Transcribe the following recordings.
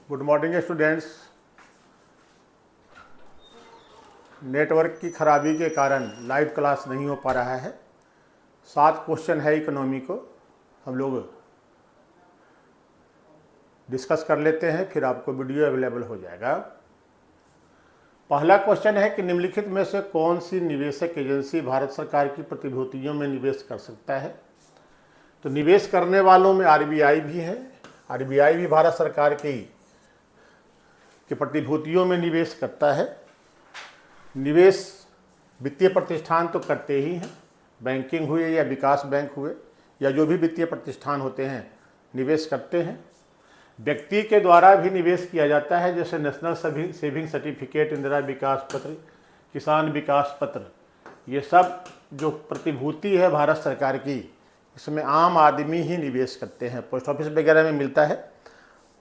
Good morning students. Network की खराबी के कारण लाइव क्लास नहीं हो पा रहा है। 7 क्वेश्चन है इकोनॉमी को, हम लोग डिस्कस कर लेते हैं, फिर आपको वीडियो अवेलेबल हो जाएगा। पहला क्वेश्चन है कि निम्नलिखित में से कौन सी निवेशक एजेंसी भारत सरकार की प्रतिभूतियों में निवेश कर सकता है। तो निवेश करने वालों में आरबीआई भी है। आरबीआई भी भारत सरकार की प्रतिभूतियों में निवेश करता है। निवेश वित्तीय प्रतिष्ठान तो करते ही हैं, बैंकिंग हुए या विकास बैंक हुए या जो भी वित्तीय प्रतिष्ठान होते हैं निवेश करते हैं। व्यक्ति के द्वारा भी निवेश किया जाता है, जैसे नेशनल सेविंग सर्टिफिकेट, इंदिरा विकास पत्र, किसान विकास पत्र। ये सब जो प्रतिभूति है भारत सरकार की, इसमें आम आदमी ही निवेश करते हैं। पोस्ट ऑफिस वगैरह में मिलता है,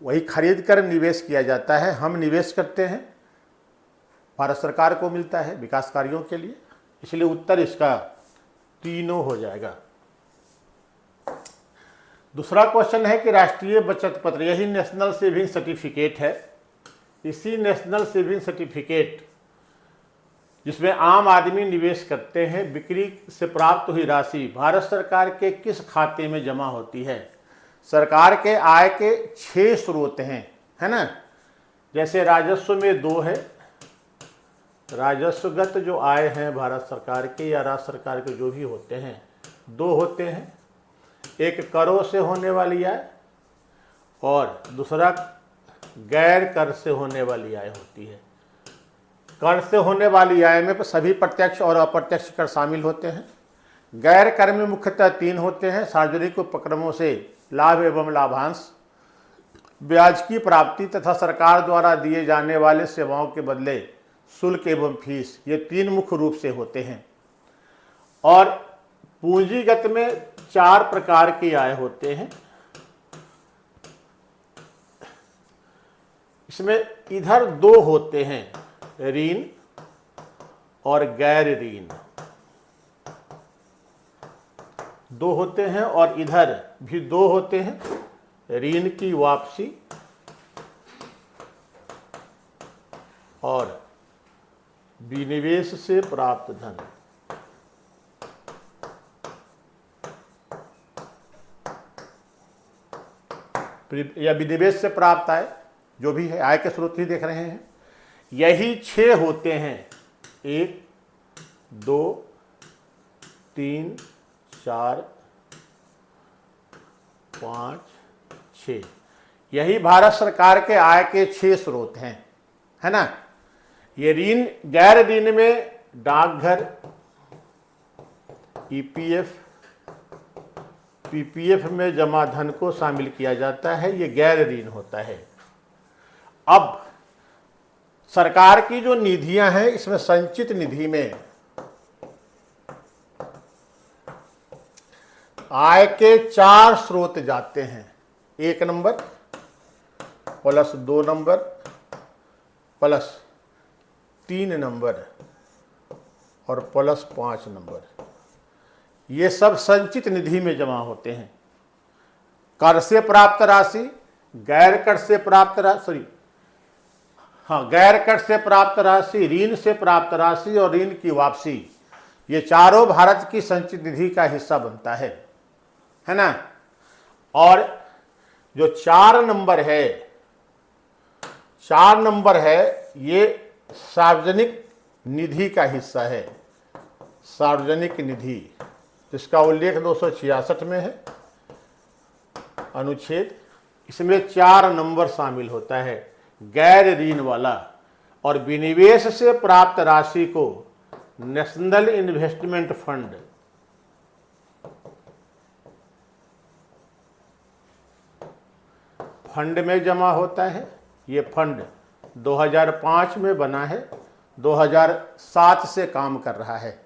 वही खरीद कर निवेश किया जाता है। हम निवेश करते हैं, भारत सरकार को मिलता है विकास कार्यों के लिए। इसलिए उत्तर इसका तीनों हो जाएगा। दूसरा क्वेश्चन है कि राष्ट्रीय बचत पत्र, यही नेशनल सेविंग सर्टिफिकेट है। इसी नेशनल सेविंग सर्टिफिकेट जिसमें आम आदमी निवेश करते हैं, बिक्री से प्राप्त हुई राशि भारत सरकार के किस खाते में जमा होती है। सरकार के आय के 6 स्रोत हैं, है ना। जैसे राजस्व में 2 है, राजस्वगत जो आय हैं भारत सरकार के या राज्य सरकार के जो भी होते हैं 2 होते हैं। एक करों से होने वाली आय और दूसरा गैर कर से होने वाली आय होती है। कर से होने वाली आय में सभी प्रत्यक्ष और अप्रत्यक्ष कर शामिल होते हैं। गैर कर में मुख्यतः 3 होते हैं: सार्वजनिक उपक्रमों से लाभ एवं लाभांश, ब्याज की प्राप्ति तथा सरकार द्वारा दिए जाने वाले सेवाओं के बदले शुल्क एवं फीस। ये 3 मुख्य रूप से होते हैं। और पूंजीगत में 4 प्रकार की आय होते हैं। इसमें इधर 2 होते हैं, ऋण और गैर ऋण 2 होते हैं, और इधर भी 2 होते हैं, ऋण की वापसी और विनिवेश से प्राप्त धन। या विनिवेश से प्राप्त आय, जो भी है आय के स्रोत ही देख रहे हैं। यही 6 होते हैं, 1 2 3 4 5 6। यही भारत सरकार के आय के 6 स्रोत हैं, है ना। ये ऋण, गैर ऋण में डाकघर, ईपीएफ, पीपीएफ में जमा धन को शामिल किया जाता है। ये गैर ऋण होता है। अब सरकार की जो निधियां हैं, इसमें संचित निधि में आय के 4 स्रोत जाते हैं। 1 number plus 2 number plus 3 number और प्लस 5 नंबर। ये सब संचित निधि में जमा होते हैं। कर से प्राप्त राशि, गैर कर से प्राप्त राशि, गैर कर से प्राप्त राशि, ऋण से प्राप्त राशि और ऋण की वापसी, ये चारों भारत की संचित निधि का हिस्सा बनता है ना। और जो 4 नंबर है, 4 नंबर है, ये सार्वजनिक निधि का हिस्सा है। सार्वजनिक निधि, जिसका उल्लेख 266 में है अनुच्छेद। इसमें 4 नंबर शामिल होता है, गैर ऋण वाला। और विनिवेश से प्राप्त राशि को नेशनल इन्वेस्टमेंट फंड, फंड में जमा होता है। ये फंड 2005 में बना है, 2007 से काम कर रहा है।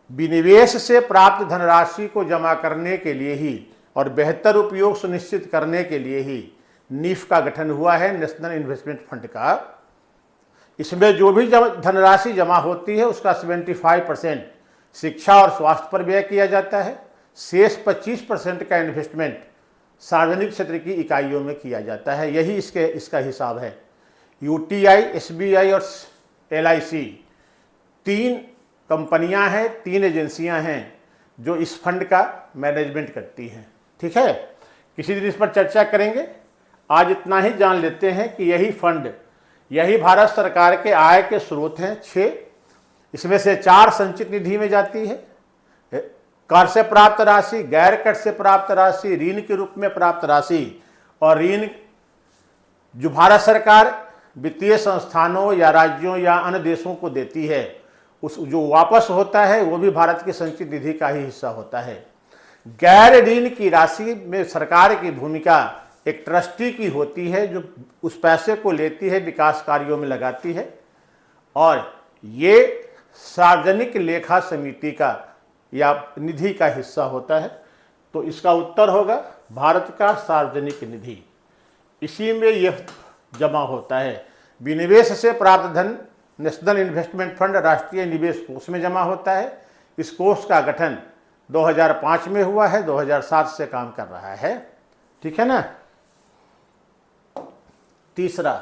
विनिवेश से प्राप्त धनराशि को जमा करने के लिए ही और बेहतर उपयोग सुनिश्चित करने के लिए ही नीफ का गठन हुआ है, नेशनल इन्वेस्टमेंट फंड का। इसमें जो भी धनराशि जमा होती है उसका 75% शिक्षा और स्वास्थ्य पर व्यय किया जाता है। शेष 25% का इन्वेस्टमेंट सार्वजनिक क्षेत्र की इकाइयों में किया जाता है। यही इसका हिसाब है। यूटीआई, एसबीआई और एलआईसी 3 कंपनियां हैं, 3 एजेंसियां हैं जो इस फंड का मैनेजमेंट करती हैं। ठीक है, किसी दिन इस पर चर्चा करेंगे। आज इतना ही जान लेते हैं कि यही फंड, यही भारत सरकार के आय के स्रोत हैं 6। इसमें से 4 संचित निधि में जाती है, कर से प्राप्त राशि, गैर कर से प्राप्त राशि, ऋण के रूप में प्राप्त राशि, और ऋण जो भारत सरकार वित्तीय संस्थानों या राज्यों या अन्य देशों को देती है, उस जो वापस होता है वो भी भारत की संचित निधि का ही हिस्सा होता है। गैर ऋण की राशि में सरकार की भूमिका एक ट्रस्टी की होती है जो उस पैसे को लेती है, विकास कार्यों में लगाती है, और ये सार्वजनिक लेखा समिति का या निधि का हिस्सा होता है। तो इसका उत्तर होगा भारत का सार्वजनिक निधि। इसी में यह जमा होता है। विनिवेश से प्राप्त धन नेशनल इन्वेस्टमेंट फंड, राष्ट्रीय निवेश कोष में जमा होता है। इस कोष का गठन 2005 में हुआ है, 2007 से काम कर रहा है। ठीक है ना। तीसरा,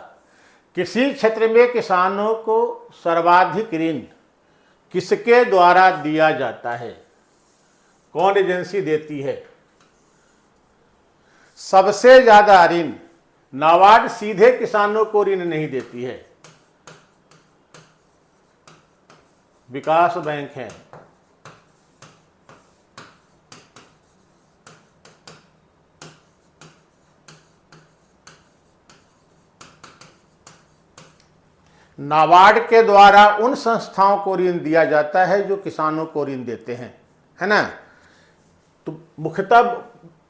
किसी क्षेत्र में किसानों को सर्वाधिक ऋण किसके द्वारा दिया जाता है? कौन एजेंसी देती है? सबसे ज्यादा ऋण नाबार्ड सीधे किसानों को ऋण नहीं देती है, विकास बैंक है। नाबार्ड के द्वारा उन संस्थाओं को ऋण दिया जाता है जो किसानों को ऋण देते हैं, है ना। तो मुख्यतः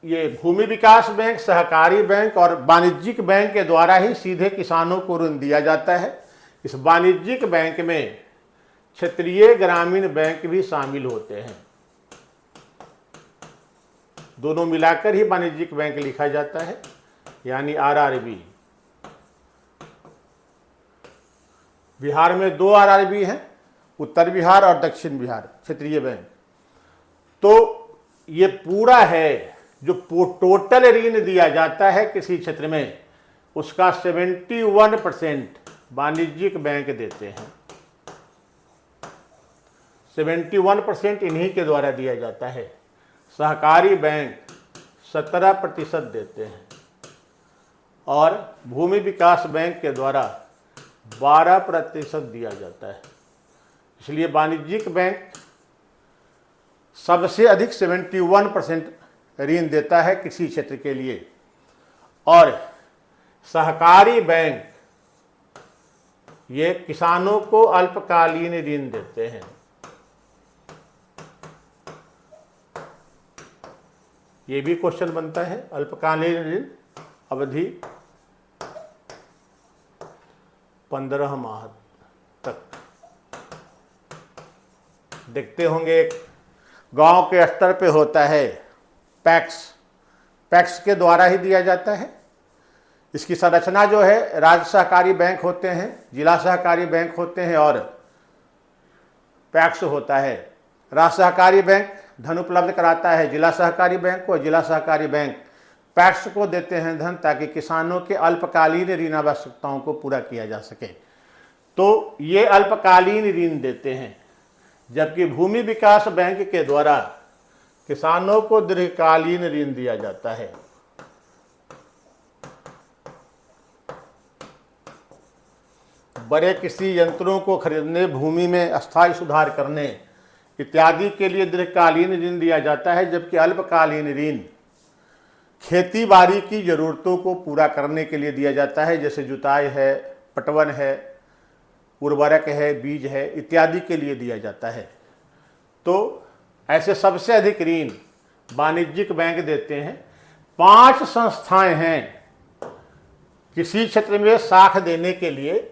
ये भूमि विकास बैंक, सहकारी बैंक और वाणिज्यिक बैंक के द्वारा ही सीधे किसानों को ऋण दिया जाता है। इस वाणिज्यिक बैंक में क्षेत्रीय ग्रामीण बैंक भी शामिल होते हैं। दोनों मिलाकर ही वाणिज्यिक बैंक लिखा जाता है, यानी आरआरबी। बिहार में 2 आरआरबी हैं, उत्तर बिहार और दक्षिण बिहार क्षेत्रीय बैंक। तो ये पूरा है जो टोटल ऋण दिया जाता है किसी क्षेत्र में, उसका 71% वाणिज्यिक बैंक देते हैं। 71% इन्हीं के द्वारा दिया जाता है। सहकारी बैंक 17% देते हैं और भूमि विकास बैंक के द्वारा 12% दिया जाता है। इसलिए वाणिज्यिक बैंक सबसे अधिक 71% ऋण देता है किसी क्षेत्र के लिए, और सहकारी बैंक ये किसानों को अल्पकालीन ऋण देते हैं। ये भी क्वेश्चन बनता है। अल्पकालीन ऋण अवधि 15 माह तक। देखते होंगे गांव के स्तर पे होता है पैक्स के द्वारा ही दिया जाता है। इसकी संरचना जो है, राज्य सहकारी बैंक होते हैं, जिला सहकारी बैंक होते हैं और पैक्स होता है। राज्य सहकारी बैंक धन उपलब्ध कराता है जिला सहकारी बैंक को, जिला सहकारी बैंक पैक्स को देते हैं धन, ताकि किसानों के अल्पकालीन ऋण आवश्यकताओं को पूरा किया जा सके। तो ये अल्पकालीन ऋण देते हैं, जबकि भूमि विकास बैंक के द्वारा किसानों को दीर्घकालीन ऋण दिया जाता है। बड़े कृषि यंत्रों को खरीदने, भूमि में अस्थायी सुधार करने इत्यादि के लिए दीर्घकालीन ऋण दिया जाता है, जबकि अल्पकालीन ऋण खेती बाड़ी की जरूरतों को पूरा करने के लिए दिया जाता है, जैसे जुताई है, पटवन है, उर्वरक है, बीज है इत्यादि के लिए दिया जाता है। तो ऐसे सबसे अधिक ऋण वाणिज्यिक बैंक देते हैं। 5 संस्थाएं हैं किसी क्षेत्र में साख देने के लिए।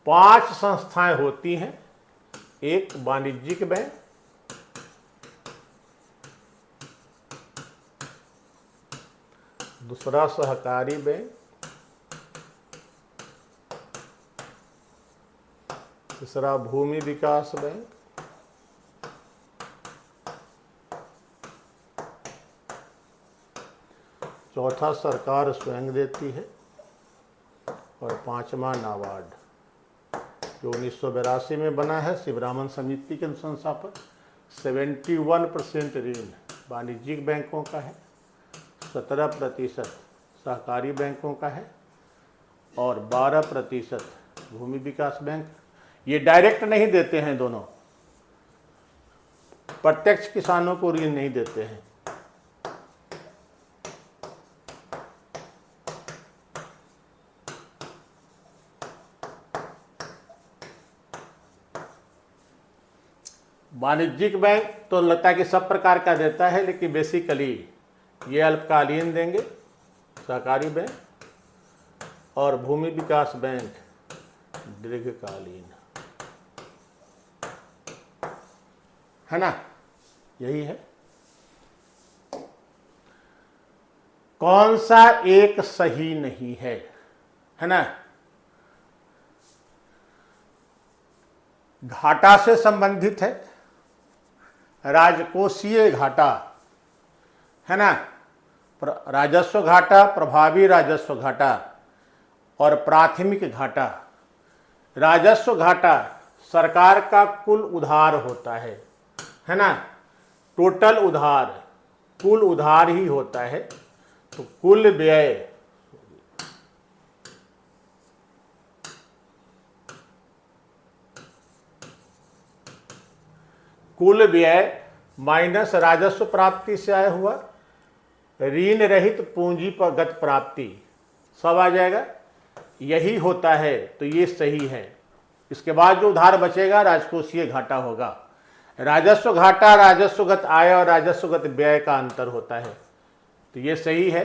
पांच संस्थाएं होती हैं। एक वाणिज्यिक बैंक, दूसरा सहकारी बैंक, तीसरा भूमि विकास बैंक, चौथा सरकार स्वयं देती है, और पांचवा नाबार्ड जो 1982 में बना है शिवरामन समिति के अनुशंसा पर। 71% ऋण वाणिज्यिक बैंकों का है, 17% सहकारी बैंकों का है और 12% भूमि विकास बैंक। ये डायरेक्ट नहीं देते हैं, दोनों प्रत्यक्ष किसानों को ऋण नहीं देते हैं। वाणिज्यिक बैंक तो लगता है कि सब प्रकार का देता है, लेकिन बेसिकली ये अल्पकालीन देंगे सहकारी बैंक, और भूमि विकास बैंक दीर्घकालीन, है ना, यही है। कौन सा एक सही नहीं है ना। घाटा से संबंधित है, राजकोषीय घाटा, है ना, राजस्व घाटा, प्रभावी राजस्व घाटा और प्राथमिक घाटा। राजस्व घाटा सरकार का कुल उधार होता है ना, टोटल उधार, कुल उधार ही होता है, तो कुल व्यय माइनस राजस्व प्राप्ति से आया हुआ ऋण रहित पूंजीगत प्राप्ति, सब आ जाएगा, यही होता है, तो ये सही है। इसके बाद जो उधार बचेगा राजकोषीय घाटा होगा। राजस्व घाटा राजस्वगत आय और राजस्वगत व्यय का अंतर होता है, तो ये सही है।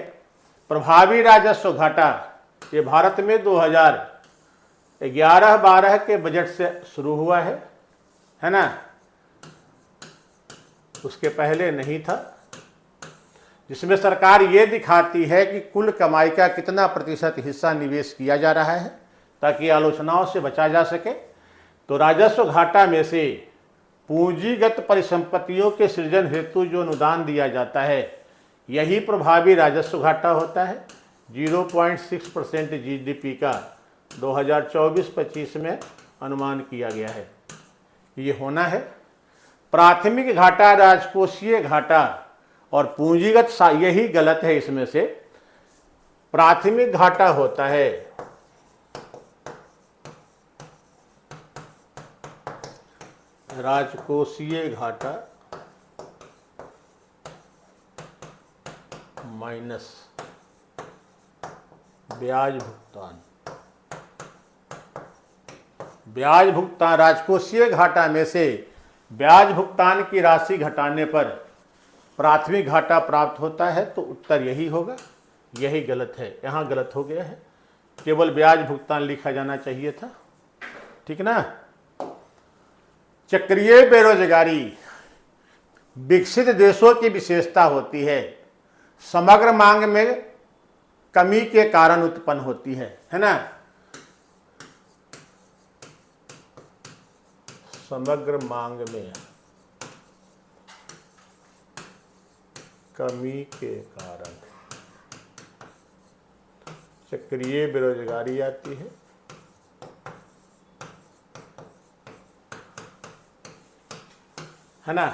प्रभावी राजस्व घाटा ये भारत में 2011-12 के बजट से शुरू हुआ है ना, उसके पहले नहीं था, जिसमें सरकार ये दिखाती है कि कुल कमाई का कितना प्रतिशत हिस्सा निवेश किया जा रहा है, ताकि आलोचनाओं से बचा जा सके। तो राजस्व घाटा में से पूंजीगत परिसंपत्तियों के सृजन हेतु जो अनुदान दिया जाता है, यही प्रभावी राजस्व घाटा होता है। 0.6% GDP का 2024-25 में अनुमान किया गया है, ये होना है। प्राथमिक घाटा राजकोषीय घाटा और पूंजीगत, यही गलत है इसमें से। प्राथमिक घाटा होता है राजकोषीय घाटा माइनस ब्याज भुगतान। ब्याज भुगतान, राजकोषीय घाटा में से ब्याज भुगतान की राशि घटाने पर प्राथमिक घाटा प्राप्त होता है, तो उत्तर यही होगा। यही गलत है, यहाँ गलत हो गया है, केवल ब्याज भुगतान लिखा जाना चाहिए था, ठीक ना। चक्रीय बेरोजगारी विकसित देशों की विशेषता होती है, समग्र मांग में कमी के कारण उत्पन्न होती है ना। समग्र मांग में कमी के कारण चक्रीय बेरोजगारी आती है ना।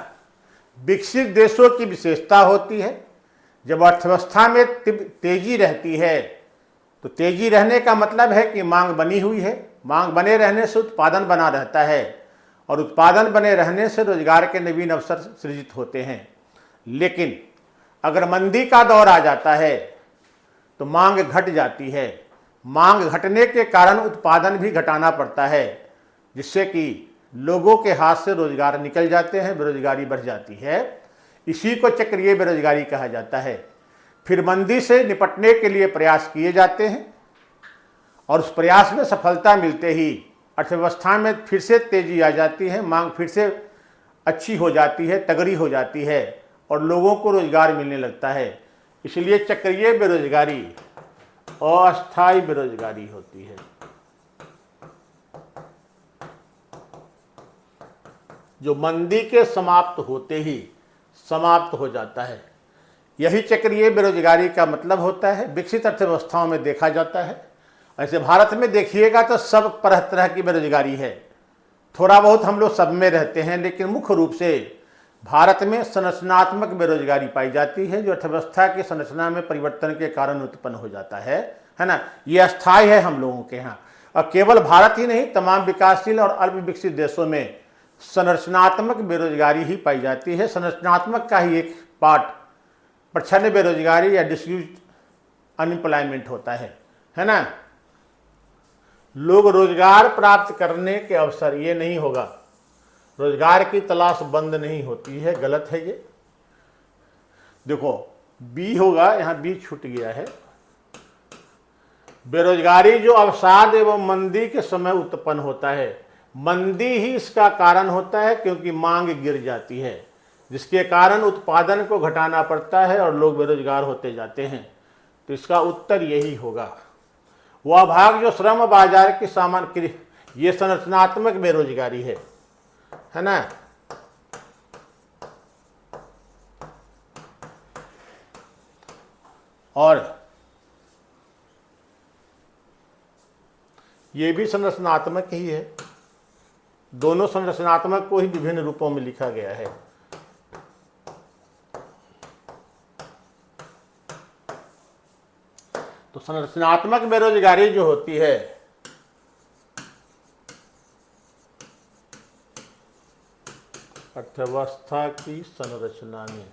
विकसित देशों की विशेषता होती है, जब अर्थव्यवस्था में तेजी रहती है, तो तेजी रहने का मतलब है कि मांग बनी हुई है, मांग बने रहने से उत्पादन बना रहता है, और उत्पादन बने रहने से रोजगार के नवीन अवसर सृजित होते हैं। लेकिन अगर मंदी का दौर आ जाता है तो मांग घट जाती है, मांग घटने के कारण उत्पादन भी घटाना पड़ता है, जिससे कि लोगों के हाथ से रोजगार निकल जाते हैं, बेरोजगारी बढ़ जाती है। इसी को चक्रीय बेरोजगारी कहा जाता है। फिर मंदी से निपटने के लिए प्रयास किए जाते हैं, और उस प्रयास में सफलता मिलते ही अर्थव्यवस्था में फिर से तेजी आ जाती है, मांग फिर से अच्छी हो जाती है, तगड़ी हो जाती है, और लोगों को रोजगार मिलने लगता है। इसलिए चक्रीय बेरोजगारी अस्थायी बेरोजगारी होती है। जो मंदी के समाप्त होते ही समाप्त हो जाता है। यही चक्रीय बेरोजगारी का मतलब होता है, विकसित अर्थव्यवस्थाओं में देखा जाता है। ऐसे भारत में देखिएगा तो सब तरह की बेरोजगारी है, थोड़ा बहुत हम लोग सब में रहते हैं, लेकिन मुख्य रूप से भारत में संरचनात्मक बेरोजगारी पाई जाती है, जो अर्थव्यवस्था की संरचना में परिवर्तन के कारण उत्पन्न हो जाता है ना। ये अस्थायी है हम लोगों के यहाँ, और केवल भारत ही नहीं, तमाम विकासशील और अल्प विकसित देशों में संरचनात्मक बेरोजगारी ही पाई जाती है। संरचनात्मक का ही एक पार्ट प्रच्छन्न बेरोजगारी या डिस्यूज अनएम्प्लॉयमेंट होता है ना। लोग रोजगार प्राप्त करने के अवसर, ये नहीं होगा, रोजगार की तलाश बंद नहीं होती है, गलत है ये। देखो बी होगा, यहाँ बी छूट गया है। बेरोजगारी जो अवसाद एवं मंदी के समय उत्पन्न होता है, मंदी ही इसका कारण होता है, क्योंकि मांग गिर जाती है, जिसके कारण उत्पादन को घटाना पड़ता है और लोग बेरोजगार होते जाते हैं। तो इसका उत्तर यही होगा। वह भाग जो श्रम बाजार की सामान, ये संरचनात्मक बेरोजगारी है ना। और ये भी संरचनात्मक ही है, दोनों संरचनात्मक को ही विभिन्न रूपों में लिखा गया है। तो संरचनात्मक बेरोजगारी जो होती है, अर्थव्यवस्था की संरचना में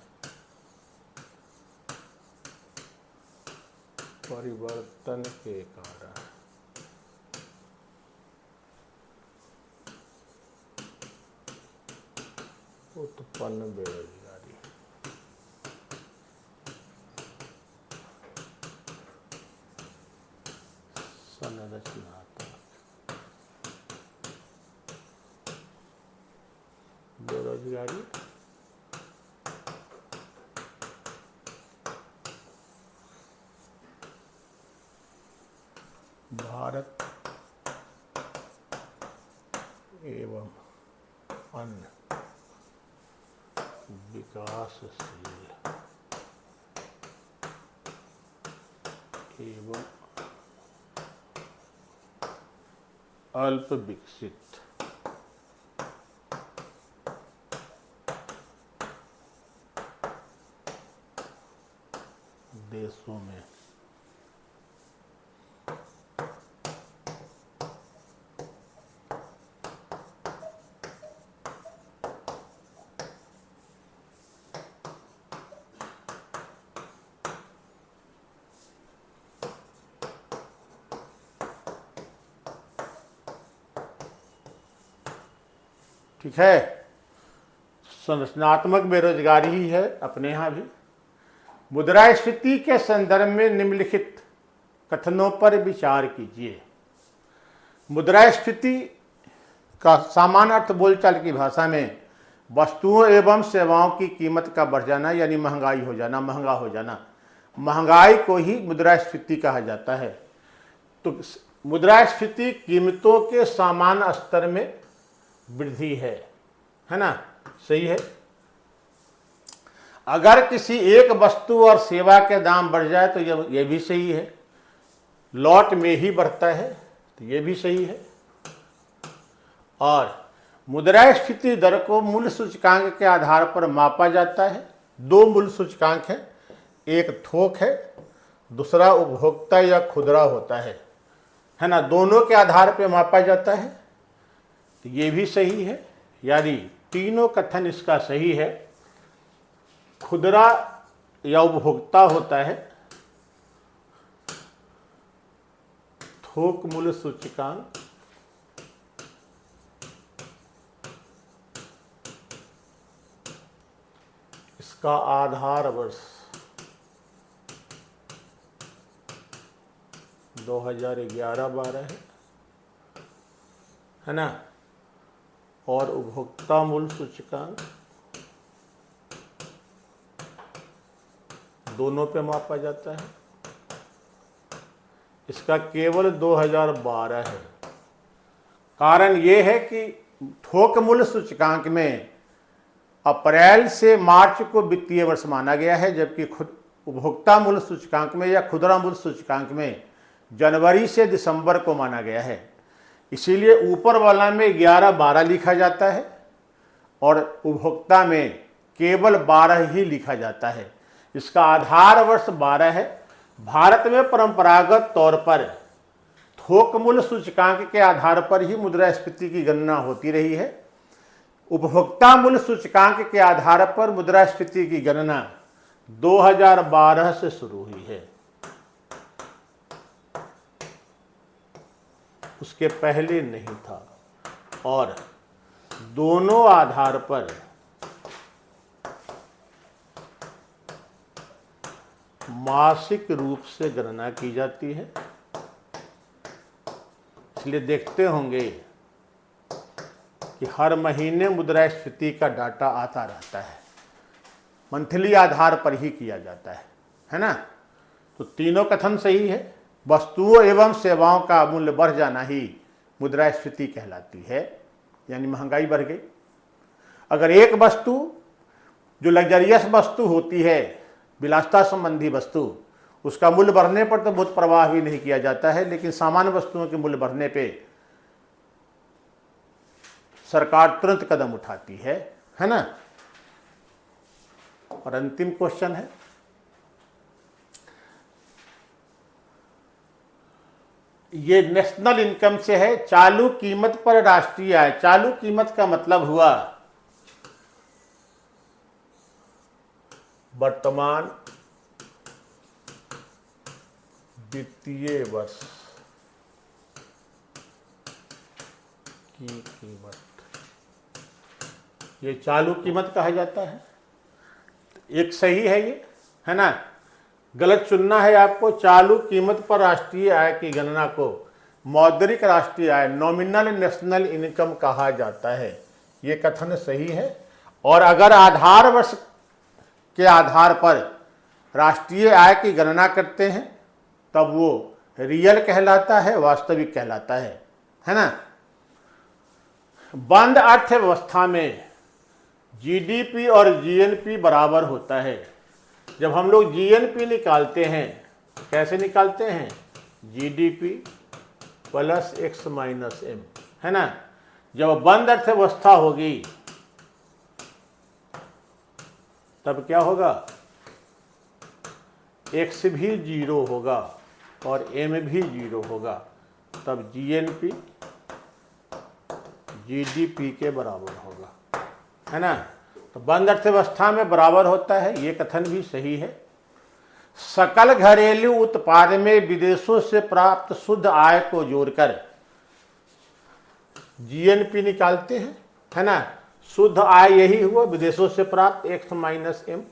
परिवर्तन के कारण उत्पन्न बेरोजगारी। संरचनात्मक बेरोजगारी भारत एवं अन्य विकासशील एवं अल्प विकसित देशों में ठीक है। संरचनात्मक बेरोजगारी ही है अपने यहाँ भी। मुद्रास्फीति के संदर्भ में निम्नलिखित कथनों पर विचार कीजिए। मुद्रास्फीति का सामान्य अर्थ बोलचाल की भाषा में वस्तुओं एवं सेवाओं की कीमत का बढ़ जाना, यानी महंगाई हो जाना, महंगा हो जाना। महंगाई को ही मुद्रास्फीति कहा जाता है। तो मुद्रास्फीति कीमतों के सामान्य स्तर में वृद्धि है ना, सही है। अगर किसी एक वस्तु और सेवा के दाम बढ़ जाए तो यह भी सही है। लॉट में ही बढ़ता है तो यह भी सही है। और मुद्रास्फीति दर को मूल्य सूचकांक के आधार पर मापा जाता है। दो मूल्य सूचकांक हैं, एक थोक है, दूसरा उपभोक्ता या खुदरा होता है ना। दोनों के आधार पर मापा जाता है, तो ये भी सही है। यानी तीनों कथन इसका सही है। खुदरा या उपभोक्ता होता है, थोक मूल्य सूचकांक इसका आधार वर्ष 2011-12 है ना। और उपभोक्ता मूल्य सूचकांक दोनों पे मापा जाता है। इसका केवल 2012 है। कारण ये है कि थोक मूल्य सूचकांक में अप्रैल से मार्च को वित्तीय वर्ष माना गया है, जबकि उपभोक्ता मूल्य सूचकांक में या खुदरा मूल्य सूचकांक में जनवरी से दिसंबर को माना गया है। इसीलिए ऊपर वाला में 11-12 लिखा जाता है और उपभोक्ता में केवल 12 ही लिखा जाता है। इसका आधार वर्ष 12 है। भारत में परंपरागत तौर पर थोक मूल्य सूचकांक के आधार पर ही मुद्रास्फीति की गणना होती रही है। उपभोक्ता मूल्य सूचकांक के आधार पर मुद्रास्फीति की गणना 2012 से शुरू हुई है। उसके पहले नहीं था और दोनों आधार पर मासिक रूप से गणना की जाती है। इसलिए देखते होंगे कि हर महीने मुद्रास्फीति का डाटा आता रहता है, मंथली आधार पर ही किया जाता है ना। तो तीनों कथन सही है। वस्तुओं एवं सेवाओं का मूल्य बढ़ जाना ही मुद्रास्फीति कहलाती है, यानी महंगाई बढ़ गई। अगर एक वस्तु जो लग्जरियस वस्तु होती है, विलासिता संबंधी वस्तु, उसका मूल्य बढ़ने पर तो बहुत प्रवाह भी नहीं किया जाता है, लेकिन सामान्य वस्तुओं के मूल्य बढ़ने पे सरकार तुरंत कदम उठाती है ना। और अंतिम क्वेश्चन है, ये नेशनल इनकम से है। चालू कीमत पर राष्ट्रीय आय। चालू कीमत का मतलब हुआ वर्तमान वित्तीय वर्ष की कीमत, ये चालू कीमत कहा जाता है। एक सही है ये, है ना। गलत चुनना है आपको। चालू कीमत पर राष्ट्रीय आय की गणना को मौद्रिक राष्ट्रीय आय, नॉमिनल नेशनल इनकम कहा जाता है। ये कथन सही है। और अगर आधार वर्ष के आधार पर राष्ट्रीय आय की गणना करते हैं तब वो रियल कहलाता है, वास्तविक कहलाता है ना। बंद अर्थव्यवस्था में जीडीपी और जीएनपी बराबर होता है। जब हम लोग जीएनपी निकालते हैं, कैसे निकालते हैं? GDP plus X minus M, है ना। जब बंद अर्थव्यवस्था होगी तब क्या होगा? एक्स भी 0 होगा और एम भी 0 होगा, तब जीएनपी जीडीपी के बराबर होगा, है ना। तो बंद अर्थव्यवस्था में बराबर होता है, ये कथन भी सही है। सकल घरेलू उत्पाद में विदेशों से प्राप्त शुद्ध आय को जोड़कर जीएनपी निकालते हैं, है ना। शुद्ध आय यही हुआ विदेशों से प्राप्त एक्स माइनस एम,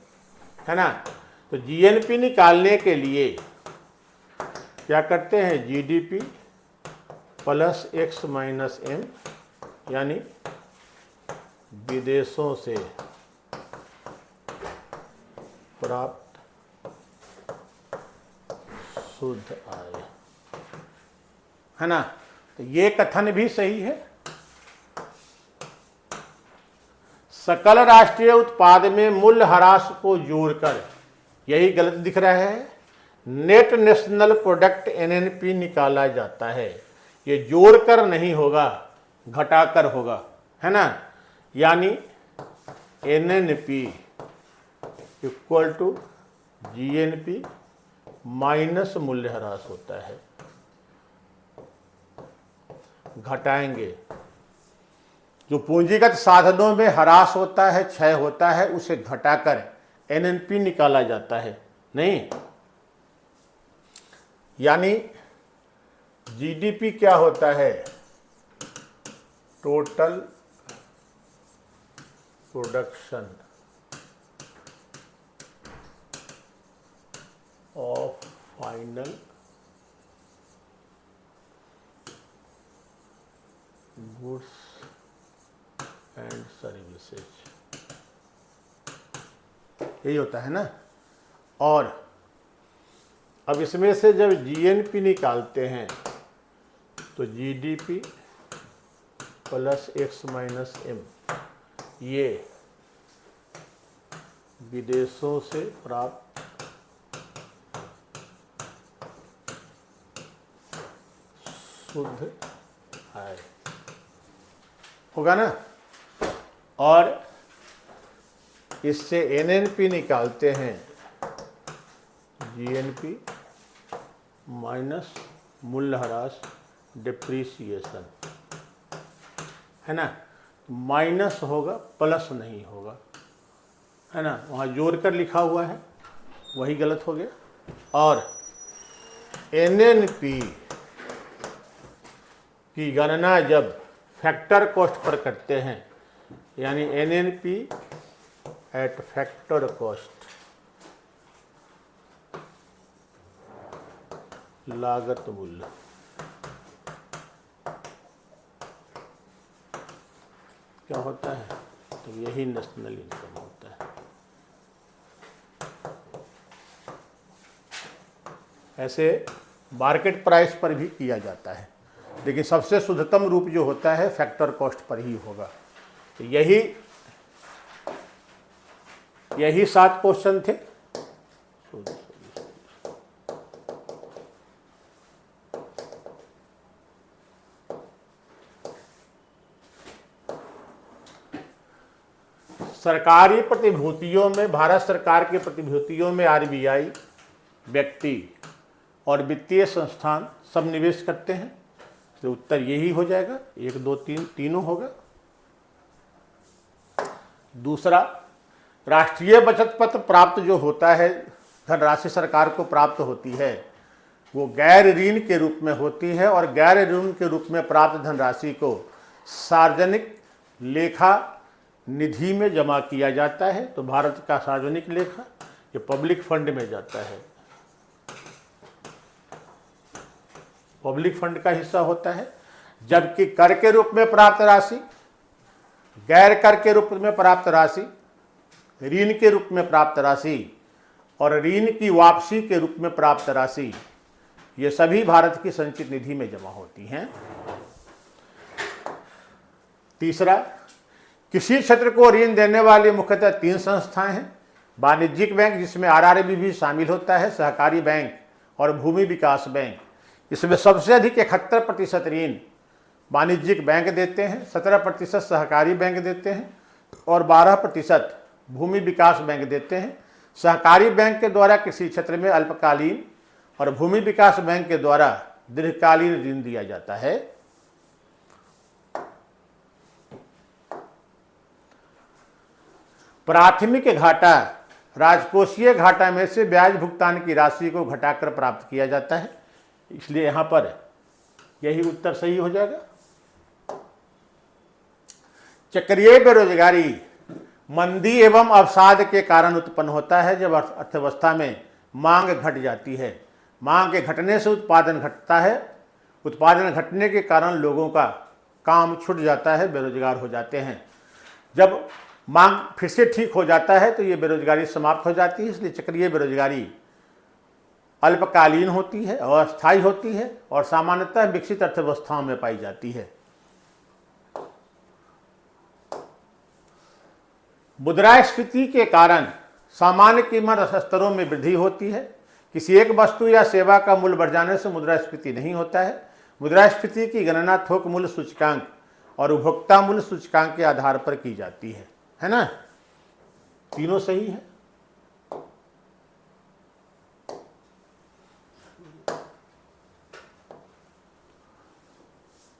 है ना। तो जीएनपी निकालने के लिए क्या करते हैं? GDP plus X minus M, यानी विदेशों से प्राप्त शुद्ध आय, है ना। तो ये कथन भी सही है। सकल राष्ट्रीय उत्पाद में मूल्य ह्रास को जोड़कर, यही गलत दिख रहा है, नेट नेशनल प्रोडक्ट एनएनपी निकाला जाता है। ये जोड़कर नहीं होगा, घटाकर होगा, है ना। यानी NNP equal to GNP minus मूल्य ह्रास होता है। घटाएंगे, जो पूंजीगत साधनों में ह्रास होता है, क्षय होता है, उसे घटाकर एनएनपी निकाला जाता है, नहीं। यानी जीडीपी क्या होता है? Total production of final goods and services, यही होता है ना। और अब इसमें से जब जीएनपी निकालते हैं तो GDP plus X minus M, ये विदेशों से प्राप्त शुद्ध आय होगा ना। और इससे एनएनपी निकालते हैं, जीएनपी माइनस मूल्यह्रास डिप्रीसिएशन, है ना। माइनस होगा, प्लस नहीं होगा, है ना। वहाँ जोड़कर लिखा हुआ है, वही गलत हो गया। और एनएनपी की गणना जब फैक्टर कॉस्ट पर करते हैं, यानी एनएनपी एट फैक्टर कॉस्ट, लागत मूल्य, क्या होता है, तो यही नेशनल इनकम होता है। ऐसे मार्केट प्राइस पर भी किया जाता है, लेकिन सबसे शुद्धतम रूप जो होता है फैक्टर कॉस्ट पर ही होगा। तो यही 7 क्वेश्चन थे। सरकारी प्रतिभूतियों में, भारत सरकार के प्रतिभूतियों में आरबीआई, व्यक्ति और वित्तीय संस्थान सब निवेश करते हैं। तो उत्तर यही हो जाएगा, 1 2 3 तीनों होगा। दूसरा, राष्ट्रीय बचत पत्र प्राप्त जो होता है, धनराशि सरकार को प्राप्त होती है, वो गैर ऋण के रूप में होती है, और गैर ऋण के रूप में प्राप्त धनराशि को सार्वजनिक लेखा निधि में जमा किया जाता है। तो भारत का सार्वजनिक लेखा ये पब्लिक फंड में जाता है, पब्लिक फंड का हिस्सा होता है। जबकि कर के रूप में प्राप्त राशि, गैर कर के रूप में प्राप्त राशि, ऋण के रूप में प्राप्त राशि और ऋण की वापसी के रूप में प्राप्त राशि, ये सभी भारत की संचित निधि में जमा होती हैं। तीसरा, किसी क्षेत्र को ऋण देने वाली मुख्यतः 3 संस्थाएं हैं। वाणिज्यिक बैंक, जिसमें आरआरबी भी शामिल होता है, सहकारी बैंक और भूमि विकास बैंक। इसमें सबसे अधिक 71% ऋण वाणिज्यिक बैंक देते हैं, 17% सहकारी बैंक देते हैं और 12% भूमि विकास बैंक देते हैं। सहकारी बैंक के द्वारा कृषि क्षेत्र में अल्पकालीन और भूमि विकास बैंक के द्वारा दीर्घकालीन ऋण दिया जाता है। प्राथमिक घाटा, राजकोषीय घाटा में से ब्याज भुगतान की राशि को घटाकर प्राप्त किया जाता है, इसलिए यहां पर यही उत्तर सही हो जाएगा। चक्रीय बेरोजगारी मंदी एवं अवसाद के कारण उत्पन्न होता है, जब अर्थव्यवस्था में मांग घट जाती है। मांग के घटने से उत्पादन घटता है, उत्पादन घटने के कारण लोगों का काम छूट जाता है, बेरोजगार हो जाते हैं। जब मांग फिर से ठीक हो जाता है तो ये बेरोजगारी समाप्त हो जाती है। इसलिए चक्रीय बेरोजगारी अल्पकालीन होती है, अस्थायी होती है और सामान्यतः विकसित अर्थव्यवस्थाओं में पाई जाती है। मुद्रास्फीति के कारण सामान्य कीमत स्तरों में वृद्धि होती है। किसी एक वस्तु या सेवा का मूल्य बढ़ जाने से मुद्रास्फीति नहीं होता है। मुद्रास्फीति की गणना थोक मूल्य सूचकांक और उपभोक्ता मूल्य सूचकांक के आधार पर की जाती है ना। तीनों सही है।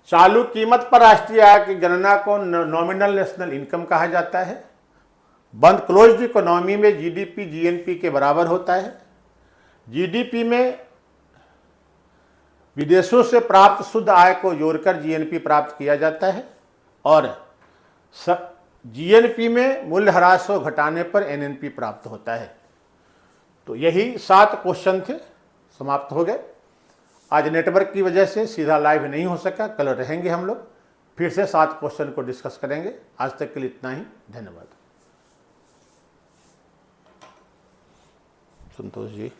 चालू कीमत पर राष्ट्रीय आय की गणना को नॉमिनल नेशनल इनकम कहा जाता है। बंद क्लोज्ड इकोनॉमी में जीडीपी जीएनपी के बराबर होता है। जीडीपी में विदेशों से प्राप्त शुद्ध आय को जोड़कर जीएनपी प्राप्त किया जाता है और जीएनपी में मूल्यह्रास को घटाने पर एनएनपी प्राप्त होता है। तो यही 7 क्वेश्चन थे, समाप्त हो गए। आज नेटवर्क की वजह से सीधा लाइव नहीं हो सका, कल रहेंगे हम लोग, फिर से 7 क्वेश्चन को डिस्कस करेंगे। आज तक के लिए इतना ही, धन्यवाद। संतोष जी।